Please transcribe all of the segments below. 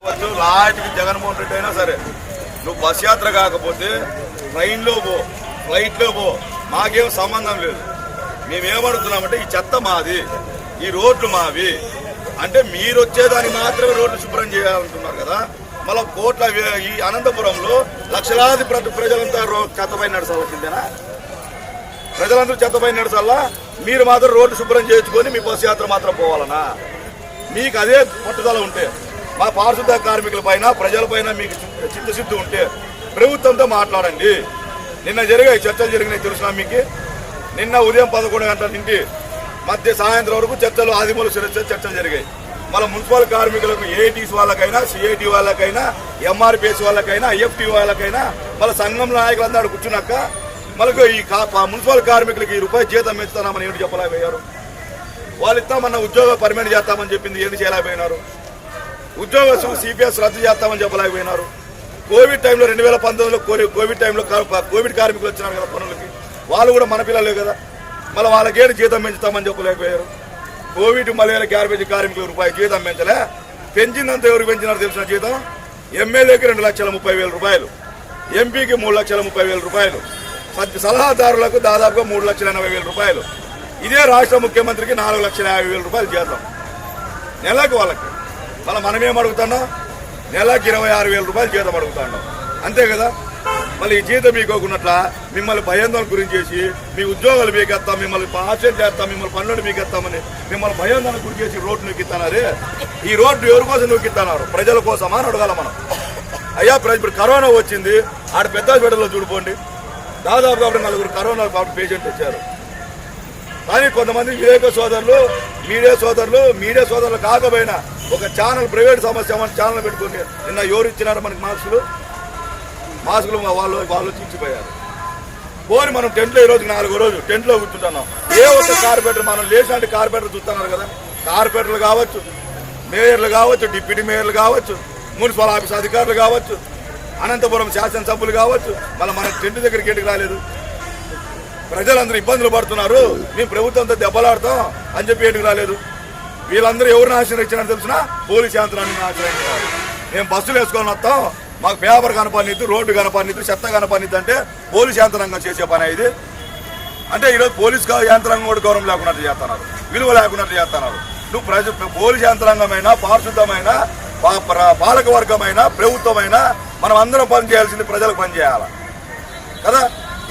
లాస్ట్కి జగన్మోహన్ రెడ్డి అయినా సరే నువ్వు బస్ యాత్ర కాకపోతే ట్రైన్లో పో, ఫ్లైట్లో పో, మాకేం సంబంధం లేదు. మేమేమడుగుతున్నామంటే ఈ చెత్త మాది, ఈ రోడ్లు మావి అంటే మీరు వచ్చేదాన్ని మాత్రమే రోడ్లు శుభ్రం చేయాలంటున్నారు కదా. మళ్ళీ కోట్ల ఈ అనంతపురంలో లక్షలాది ప్రజలంతా చెత్తపై నడచాల్సిందేనా? ప్రజలందరూ చెత్తపై నడచాలా, మీరు మాత్రం రోడ్లు శుభ్రం చేయించుకొని మీ బస్సు యాత్ర మాత్రం పోవాలనా? మీకు అదే పట్టుదల ఉంటే, మా పారిశుద్ధ కార్మికుల పైన ప్రజలపైన మీకు చిత్తశుద్ధి ఉంటే ప్రభుత్వంతో మాట్లాడండి. నిన్న జరిగాయి చర్చలు జరిగినాయి తెలుసునా మీకు? నిన్న ఉదయం 11 గంటల నుండి మధ్య సాయంత్రం వరకు చర్చలు, ఆదిమూల చర్చలు జరిగాయి. మళ్ళీ మున్సిపల్ కార్మికులకు ఏఐటీసీ వాళ్ళకైనా, సిఐటి వాళ్ళకైనా, ఎంఆర్పిఎస్ వాళ్ళకైనా, ఐఎఫ్టీ వాళ్ళకైనా, మళ్ళీ సంఘం నాయకులందరూ కూర్చున్నాక మళ్ళీ ఈ మున్సిపల్ కార్మికులకి రూపాయి జీతం పెంచుతామని ఏమిటి చెప్పలేకపోయారు? వాళ్ళు ఇస్తామన్న ఉద్యోగం పర్మనెంట్ చేస్తామని చెప్పింది ఏంటి చేయలేకపోయినారు? ఉద్యోగస్తులు సిపిఎస్ రద్దు చేస్తామని చెప్పలేకపోయినారు. కోవిడ్ టైంలో 2019లో కోవిడ్ టైంలో కోవిడ్ కార్మికులు వచ్చినారు కదా పనులకి, వాళ్ళు కూడా మన పిల్లలే కదా, మళ్ళీ వాళ్ళకేంటి జీతం పెంచుతామని చెప్పలేకపోయారు. కోవిడ్ మలేరియా క్యారేజ్ కార్మికులు రూపాయి జీతం పెంచలే. పెంచిందంతా ఎవరు పెంచినారు తెలిసిన జీతం? ఎమ్మెల్యేకి 2,30,000 రూపాయలు, ఎంపీకి 3,30,000 రూపాయలు, సలహాదారులకు దాదాపుగా 3,80,000 రూపాయలు. ఇదే రాష్ట్ర ముఖ్యమంత్రికి 4,50,000 రూపాయలు జీతం నెలకు వాళ్ళకి. మళ్ళీ మనమేం అడుగుతున్నాం? నెలకి 26,000 రూపాయలు జీతం అడుగుతున్నాం, అంతే కదా. మళ్ళీ ఈ జీతం మీకోకున్నట్ల మిమ్మల్ని భయాందోళన గురించి చేసి మీ ఉద్యోగాలు మీకెత్తాం, మిమ్మల్ని ఆబ్సెంట్ చేస్తాం, మిమ్మల్ని పనులు మీకెత్తామని మిమ్మల్ని భయాందోళన గురి చేసి రోడ్డు నూకిస్తున్నారే. ఈ రోడ్డు ఎవరి కోసం నూకిస్తున్నారు? ప్రజల కోసమా అని అడగాల మనం. అయ్యా ఇప్పుడు కరోనా వచ్చింది, ఆడ పెద్దపేటలో చూడిపోండి, దాదాపుగా 4 కరోనా పేషెంట్ వచ్చారు. కానీ కొంతమంది వివేక సోదరులు, మీడియా సోదరులు కాకపోయినా ఒక ఛానల్, ప్రైవేట్ సమస్య ఛానల్ పెట్టుకుని నిన్న ఎవరు ఇచ్చినారు మనకి మాస్కులు వాళ్ళు ఇచ్చిపోయారు. పోని మనం టెంట్లో ఈరోజు 4వ రోజు టెంట్లో కూర్చుంటున్నాం. ఏ ఒక్క కార్పొరేటర్, మనం లేచినట్టు కార్పొరేటర్ చూస్తున్నారు కదా, కార్పొరేటర్లు కావచ్చు, మేయర్లు కావచ్చు, డిప్యూటీ మేయర్లు కావచ్చు, మున్సిపల్ ఆఫీస్ అధికారులు కావచ్చు, అనంతపురం శాసనసభ్యులు కావచ్చు, మళ్ళీ మన టెంట్ దగ్గరికి ఎందుకు రాలేదు? ప్రజలందరూ ఇబ్బందులు పడుతున్నారు, మేము ప్రభుత్వంతో దెబ్బలాడతాం అని చెప్పి ఎందుకు రాలేదు? వీళ్ళందరూ ఎవరిని ఆశ్రయించినారని తెలిసినా పోలీస్ యంత్రాన్ని ఆశ్రయించారు. మేము బస్సులు వేసుకొని వస్తాం, మాకు పేపర్ కనపడిద్దు, రోడ్డు కనపడిద్దు, చెత్త కనపడిద్దు అంటే పోలీస్ యంత్రాంగం చేసే పని ఇది. అంటే ఈరోజు పోలీస్ యంత్రాంగం కూడా గౌరవం లేకున్నట్టు చేస్తున్నారు, విలువ లేకున్నట్టు చేస్తున్నారు. నువ్వు పోలీస్ యంత్రాంగమైనా, పారిశుద్ధమైన, పాలక వర్గమైన, ప్రభుత్వమైనా మనం అందరం పని చేయాల్సింది ప్రజలకు పని చేయాలి కదా.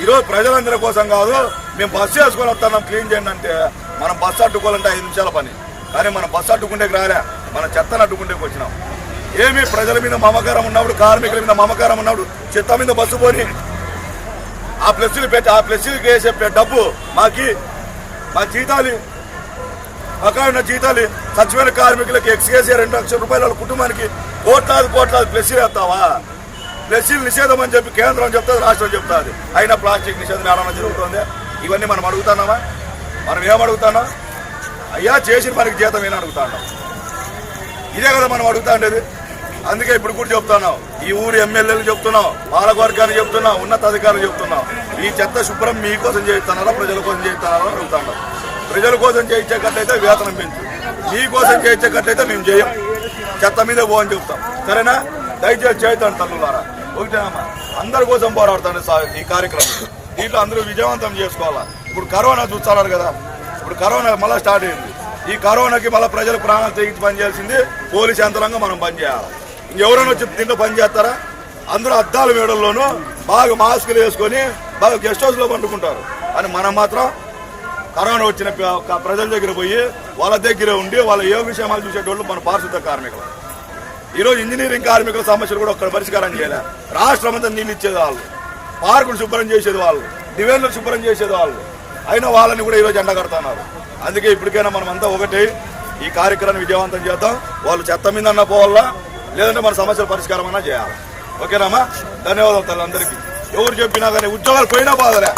ఈరోజు ప్రజలందరి కోసం కాదు, మేము బస్సు వేసుకొని వస్తున్నాం క్లీన్ చేయండి అంటే మనం బస్సు అడ్డుకోవాలంటే 5 నిమిషాల పని. కానీ మనం బస్సు అడ్డుకుంటేకి రాలే, మన చెత్తను అడ్డుకుంటేకి వచ్చినాం. ఏమి ప్రజల మీద మమకారం ఉన్నప్పుడు, కార్మికుల మీద మమకారం ఉన్నప్పుడు చెత్త మీద బస్సు పోని ఆ ప్లస్సులు పెట్టి ఆ ప్లస్సులకి వేసే డబ్బు మా జీతాలు, బకాయిన జీతాలు, సచివాలయ కార్మికులకి ఎక్స్కేసీ 2 లక్షల రూపాయల వాళ్ళ కుటుంబానికి కోట్లాది ప్లస్సులు వేస్తావా? ప్లస్సీలు నిషేధం అని చెప్పి కేంద్రం చెప్తుంది, రాష్ట్రం చెప్తుంది. అయినా ప్లాస్టిక్ నిషేధం ఏమైనా జరుగుతుంది? ఇవన్నీ మనం అడుగుతున్నామా? మనం ఏమడుగుతున్నాం? అయ్యా చేసిన పనికి జీతం ఏమని అడుగుతున్నాం? ఇదే కదా మనం అడుగుతా ఉండేది. అందుకే ఇప్పుడు కూడా చెప్తున్నాం, ఈ ఊరు ఎమ్మెల్యేలు చెప్తున్నాం, పాలకవర్గాన్ని చెప్తున్నాం, ఉన్నతాధికారులు చెప్తున్నాం, ఈ చెత్త శుభ్రం మీకోసం చేయిస్తున్నారా, ప్రజల కోసం చేయిస్తున్నారా అని అడుగుతున్నాం. ప్రజల కోసం చేయించేటట్టయితే వేతనం పెంచు, మీకోసం చేయించేటట్టయితే మేము చేయం, చెత్త మీదే పోవని చెప్తాం. సరేనా? దయచేసి చేద్దాం తల్లులారా. ఒకటేనమ్మా, అందరి కోసం పోరాడుతాను ఈ కార్యక్రమం. దీంట్లో అందరూ విజయవంతం చేసుకోవాలా. ఇప్పుడు కరోనా చూస్తున్నారు కదా, ఇప్పుడు కరోనా మళ్ళీ స్టార్ట్ అయింది. ఈ కరోనాకి మళ్ళీ ప్రజలు ప్రాణాలు తెగించి పనిచేయాల్సింది పోలీస్ యంత్రాంగం. మనం పనిచేయాలి. ఇంకెవరైనా వచ్చి దీంట్లో పని చేస్తారా? అందరూ అద్దాల మేడల్లోనూ బాగా మాస్కులు వేసుకొని బాగా గెస్ట్ హౌస్లో పండుకుంటారు. అని మనం మాత్రం కరోనా వచ్చిన ప్రజల దగ్గర పోయి వాళ్ళ దగ్గరే ఉండి వాళ్ళ యోగక్షేమాలు చూసేటోళ్ళు మన పారిశుద్ధ కార్మికులు. ఈరోజు ఇంజనీరింగ్ కార్మికుల సమస్యలు కూడా ఒక్కడ పరిష్కారం చేయలే. రాష్ట్రం అంతా నీళ్ళు ఇచ్చేది వాళ్ళు, పార్కులు శుభ్రం చేసేది వాళ్ళు, డివెన్లు శుభ్రం చేసేది వాళ్ళు. అయినా వాళ్ళని కూడా ఈరోజు ఎండగడుతున్నారు. అందుకే ఇప్పటికైనా మనం అంతా ఒకటి ఈ కార్యక్రమాన్ని విజయవంతం చేద్దాం. వాళ్ళు చెత్త మీద అన్నా పోవాలా, లేదంటే మన సమస్యల పరిష్కారం అన్నా చేయాలి. ఓకేనామా? ధన్యవాదాలు తల్లందరికీ. ఎవరు చెప్పినా కానీ ఉద్యోగాలు పోయినా బాధలే,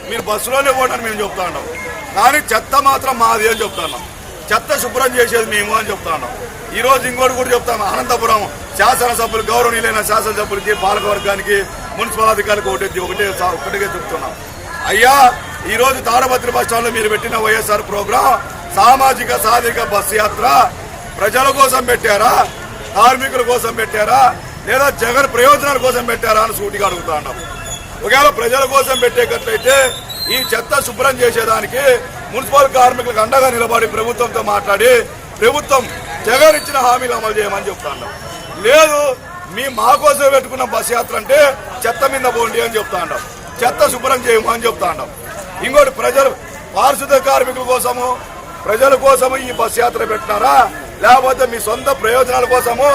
మీరు బస్సులోనే పోవడానికి మేము చెప్తా ఉన్నాం. కానీ చెత్త మాత్రం మాది అని చెప్తున్నాం. చెత్త శుభ్రం చేసేది మేము అని చెప్తున్నాం. ఈ రోజు ఇంకోటి కూడా చెప్తాను, అనంతపురం శాసనసభ్యులు, గౌరవనీయులైన శాసనసభ్యులకి, పాలకవర్గానికి, మున్సిపల్ అధికారులకు ఒకటిగా చెప్తున్నాం. అయ్యా, ఈ రోజు తాడపత్రి బస్ స్టాండ్ లో మీరు పెట్టిన వైఎస్ఆర్ ప్రోగ్రాం సామాజిక సాధిక బస్సు యాత్ర ప్రజల కోసం పెట్టారా, కార్మికుల కోసం పెట్టారా, లేదా జగన్ ప్రయోజనాల కోసం పెట్టారా అని సూటిగా అడుగుతా ఉన్నాం. ఒకవేళ ప్రజల కోసం పెట్టేటట్లయితే ఈ చెత్త శుభ్రం చేసేదానికి మున్సిపల్ కార్మికులకు అండగా నిలబడి ప్రభుత్వంతో మాట్లాడి ప్రభుత్వం జగన్ ఇచ్చిన హామీలు అమలు చేయమని చెప్తా ఉన్నాం. లేదు మా కోసం పెట్టుకున్న బస్ యాత్ర అంటే చెత్త మీద పోండి అని చెప్తా ఉన్నాం, చెత్త శుభ్రం చేయమని చెప్తా ఉన్నాం. ఇంకోటి ప్రజలు పారిశుద్ధ కార్మికుల కోసము ప్రజల కోసము ఈ బస్ యాత్ర పెట్టినారా, లేకపోతే మీ సొంత ప్రయోజనాల కోసము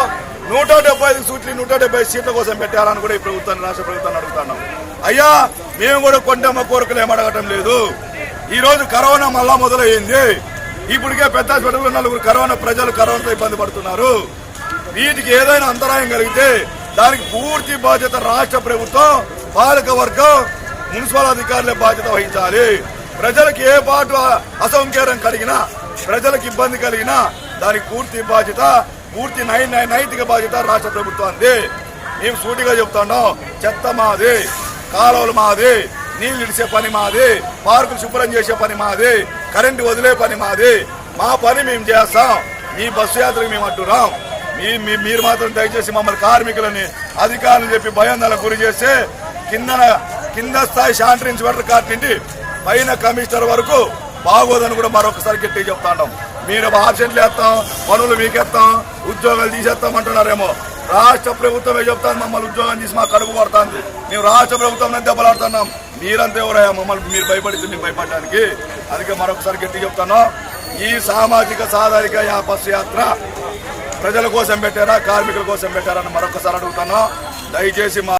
175 సీట్లు 170 సీట్ల కోసం పెట్టారని కూడా ఈ ప్రభుత్వాన్ని రాష్ట్ర ప్రభుత్వాన్ని అడుగుతున్నాం. అయ్యా మేము కూడా కొండమ్మ కోరికలు ఏమడగటం లేదు. ఈ రోజు కరోనా మళ్ళా మొదలయ్యింది. ఇప్పటికే పెద్ద హాస్పిటల్లో 4 కరోనాతో ఇబ్బంది పడుతున్నారు. వీటికి ఏదైనా అంతరాయం కలిగితే దానికి పూర్తి బాధ్యత రాష్ట్ర ప్రభుత్వం, పాలక వర్గం, మున్సిపల్ అధికారులే బాధ్యత వహించాలి. ప్రజలకు ఏ పాటు అసౌకర్యం కలిగినా, ప్రజలకు ఇబ్బంది కలిగినా దానికి పూర్తి బాధ్యత, పూర్తి నైతిక బాధ్యత రాష్ట్ర ప్రభుత్వానికి. మేము సూటిగా చెప్తున్నాం, చెత్త మాది, కాలువలు మాది, నీళ్లు ఇడిచే పని మాది, పార్కులు శుభ్రం చేసే పని మాది, కరెంటు వదిలే పని మాది. మా పని మేము చేస్తాం. మీ బస్సు యాత్రకు మేము అడ్డురాం. మీరు మాత్రం దయచేసి మమ్మల్ని కార్మికులని అధికారులు చెప్పి భయాందోళనకు గురి చేస్తే కింద స్థాయి శాంతి ఇన్స్పెక్టర్ కాటి నుండి పైన కమిషనర్ వరకు బాగోదని కూడా మరొకసారి గట్టిగా చెప్తాం. మీరు ఆబ్సెంట్లు వేస్తాం, పనులు మీకేస్తాం, ఉద్యోగాలు తీసేస్తాం అంటున్నారేమో. రాష్ట్ర ప్రభుత్వమే చెప్తాను మమ్మల్ని ఉద్యోగం తీసి మా కడుపు కొడుతుంది. మేము రాష్ట్ర ప్రభుత్వం దెబ్బలాడుతున్నాం. మీరంతా ఎవరయ్యా మమ్మల్ని మీరు భయపడుతుంది భయపడడానికి? అందుకే మరొకసారి గట్టిగా చెప్తాను, ఈ సామాజిక సాధారిక బస్సు యాత్ర ప్రజల కోసం పెట్టారా, కార్మికుల కోసం పెట్టారా అని మరొకసారి అడుగుతాను. దయచేసి